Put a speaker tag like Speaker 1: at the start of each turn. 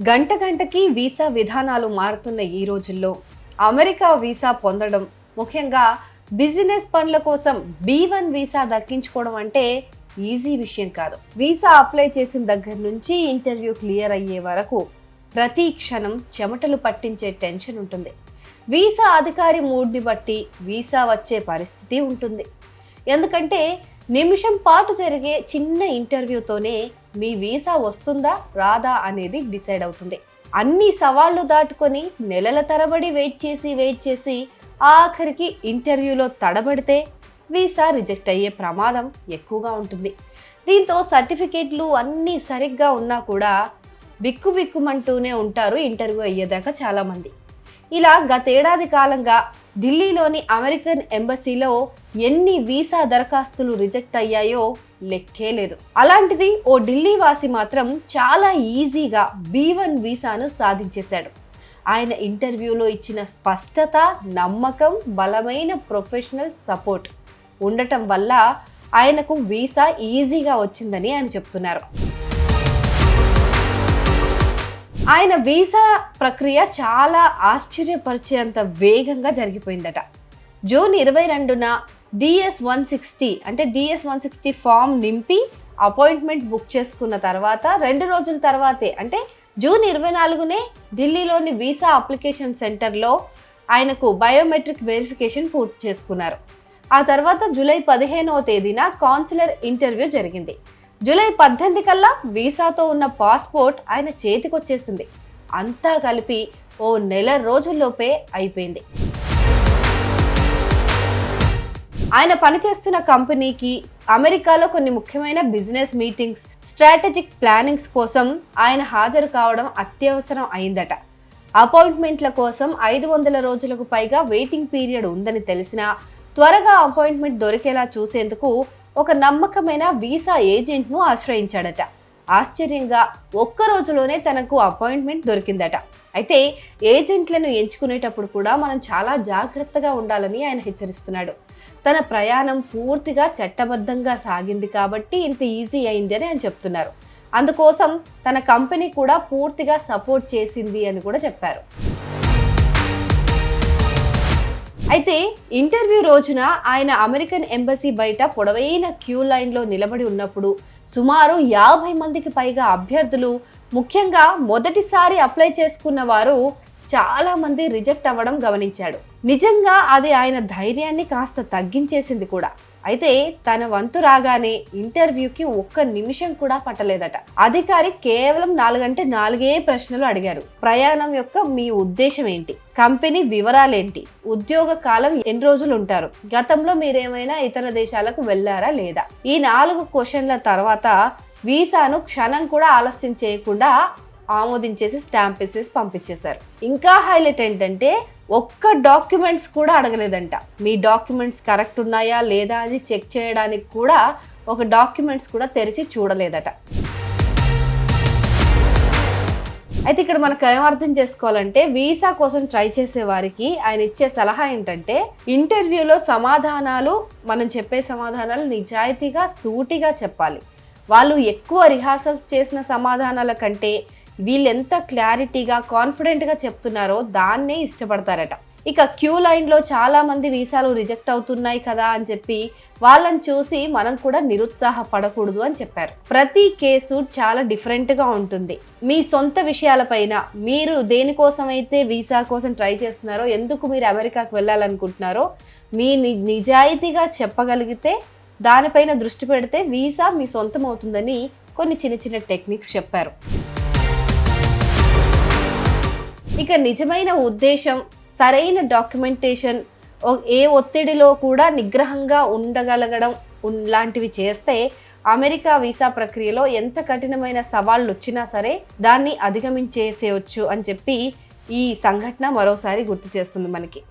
Speaker 1: గంట గంటకి వీసా విధానాలు మారుతున్న ఈ రోజుల్లో అమెరికా వీసా పొందడం, ముఖ్యంగా బిజినెస్ పనుల కోసం B1 వీసా దక్కించుకోవడం అంటే ఈజీ విషయం కాదు. వీసా అప్లై చేసిన దగ్గర నుంచి ఇంటర్వ్యూ క్లియర్ అయ్యే వరకు ప్రతి క్షణం చెమటలు పట్టించే టెన్షన్ ఉంటుంది. వీసా అధికారి మూడ్ని బట్టి వీసా వచ్చే పరిస్థితి ఉంటుంది. ఎందుకంటే నిమిషం పాటు జరిగే చిన్న ఇంటర్వ్యూతోనే మీ వీసా వస్తుందా రాదా అనేది డిసైడ్ అవుతుంది. అన్ని సవాళ్లు దాటుకొని నెలల తరబడి వెయిట్ చేసి ఆఖరికి ఇంటర్వ్యూలో తడబడితే వీసా రిజెక్ట్ అయ్యే ప్రమాదం ఎక్కువగా ఉంటుంది. దీంతో సర్టిఫికేట్లు అన్నీ సరిగ్గా ఉన్నా కూడా బిక్కుబిక్కుమంటూనే ఉంటారు ఇంటర్వ్యూ అయ్యేదాకా చాలామంది. ఇలా గతేడాది కాలంగా ఢిల్లీలోని అమెరికన్ ఎంబసీలో ఎన్ని వీసా దరఖాస్తులు రిజెక్ట్ అయ్యాయో లెక్కే లేదు. అలాంటిది ఓ ఢిల్లీ వాసి మాత్రం చాలా ఈజీగా B1 వీసాను సాధించేశాడు. ఆయన ఇంటర్వ్యూలో ఇచ్చిన స్పష్టత, నమ్మకం, బలమైన ప్రొఫెషనల్ సపోర్ట్ ఉండటం వల్ల ఆయనకు వీసా ఈజీగా వచ్చిందని ఆయన చెప్తున్నారు. ఆయన వీసా ప్రక్రియ చాలా ఆశ్చర్యపరిచేంత వేగంగా జరిగిపోయిందట. జూన్ 22న DS-160 అంటే DS-160 ఫామ్ నింపి అపాయింట్మెంట్ బుక్ చేసుకున్న తర్వాత 2 రోజుల తర్వాతే అంటే జూన్ 24నే ఢిల్లీలోని వీసా అప్లికేషన్ సెంటర్లో ఆయనకు బయోమెట్రిక్ వెరిఫికేషన్ పూర్తి చేసుకున్నారు. ఆ తర్వాత జూలై 15వ తేదీన కాన్సులర్ ఇంటర్వ్యూ జరిగింది. జూలై 18 కల్లా వీసాతో ఉన్న పాస్పోర్ట్ ఆయన చేతికొచ్చేసింది. అంతా కలిపి ఓ నెల రోజుల్లోపే అయిపోయింది. ఆయన పనిచేస్తున్న కంపెనీకి అమెరికాలో కొన్ని ముఖ్యమైన బిజినెస్ మీటింగ్స్, స్ట్రాటజిక్ ప్లానింగ్స్ కోసం ఆయన హాజరు కావడం అత్యవసరం అయిందట. అపాయింట్మెంట్ల కోసం 500 రోజులకు పైగా వెయిటింగ్ పీరియడ్ ఉందని తెలిసినా త్వరగా అపాయింట్మెంట్ దొరికేలా చూసేందుకు ఒక నమ్మకమైన వీసా ఏజెంట్ను ఆశ్రయించాడట. ఆశ్చర్యంగా ఒక్క రోజులోనే తనకు అపాయింట్మెంట్ దొరికిందట. అయితే ఏజెంట్లను ఎంచుకునేటప్పుడు కూడా మనం చాలా జాగ్రత్తగా ఉండాలని ఆయన హెచ్చరిస్తున్నాడు. తన ప్రయాణం పూర్తిగా చట్టబద్ధంగా సాగింది కాబట్టి ఇంత ఈజీ అయింది అని ఆయన చెప్తున్నారు. అందుకోసం తన కంపెనీ కూడా పూర్తిగా సపోర్ట్ చేసింది అని కూడా చెప్పారు. అయితే ఇంటర్వ్యూ రోజున ఆయన అమెరికన్ ఎంబసీ బయట పొడవైన క్యూ లైన్లో నిలబడి ఉన్నప్పుడు సుమారు 50 మందికి పైగా అభ్యర్థులు, ముఖ్యంగా మొదటిసారి అప్లై చేసుకున్న వారు చాలా మంది రిజెక్ట్ అవ్వడం గమనించాడు. నిజంగా అది ఆయన ధైర్యాన్ని కాస్త తగ్గించేసింది కూడా. అయితే తన వంతు రాగానే ఇంటర్వ్యూకి ఒక్క నిమిషం కూడా పట్టలేదట. అధికారి కేవలం 4 ప్రశ్నలు అడిగారు. ప్రయాణం యొక్క మీ ఉద్దేశం ఏంటి, కంపెనీ వివరాలేంటి, ఉద్యోగ కాలం ఎన్ని రోజులు ఉంటారు, గతంలో మీరేమైనా ఇతర దేశాలకు వెళ్ళారా లేదా, ఈ 4 క్వశ్చన్ల తర్వాత వీసాను క్షణం కూడా ఆలస్యం చేయకుండా ఆమోదించేసి స్టాంప్ వేసేసి పంపించేశారు. ఇంకా హైలైట్ ఏంటంటే ఒక్క డాక్యుమెంట్స్ కూడా అడగలేదంట. మీ డాక్యుమెంట్స్ కరెక్ట్ ఉన్నాయా లేదా అని చెక్ చేయడానికి కూడా ఒక డాక్యుమెంట్స్ కూడా తెరిచి చూడలేదట. అయితే ఇక్కడ మనకు ఏం అర్థం చేసుకోవాలంటే వీసా కోసం ట్రై చేసే వారికి ఆయన ఇచ్చే సలహా ఏంటంటే ఇంటర్వ్యూలో సమాధానాలు, మనం చెప్పే సమాధానాలు నిజాయితీగా సూటిగా చెప్పాలి. వాళ్ళు ఎక్కువ రిహార్సల్స్ చేసిన సమాధానాల కంటే వీళ్ళు ఎంత క్లారిటీగా కాన్ఫిడెంట్గా చెప్తున్నారో దాన్నే ఇష్టపడతారట. ఇక క్యూ లైన్లో చాలా మంది వీసాలు రిజెక్ట్ అవుతున్నాయి కదా అని చెప్పి వాళ్ళని చూసి మనం కూడా నిరుత్సాహపడకూడదు అని చెప్పారు. ప్రతి కేసు చాలా డిఫరెంట్గా ఉంటుంది. మీ సొంత విషయాలపైన, మీరు దేనికోసమైతే వీసా కోసం ట్రై చేస్తున్నారో, ఎందుకు మీరు అమెరికాకు వెళ్ళాలనుకుంటున్నారో మీ నిజాయితీగా చెప్పగలిగితే, దానిపైన దృష్టి పెడితే వీసా మీ సొంతం అవుతుందని కొన్ని చిన్న టెక్నిక్స్ చెప్పారు. ఇక నిజమైన ఉద్దేశం, సరైన డాక్యుమెంటేషన్, ఏ ఒత్తిడిలో కూడా నిగ్రహంగా ఉండగలగడం లాంటివి చేస్తే అమెరికా వీసా ప్రక్రియలో ఎంత కఠినమైన సవాళ్ళు వచ్చినా సరే దాన్ని అధిగమించేసేయచ్చు అని చెప్పి ఈ సంఘటన మరోసారి గుర్తు చేస్తుంది మనకి.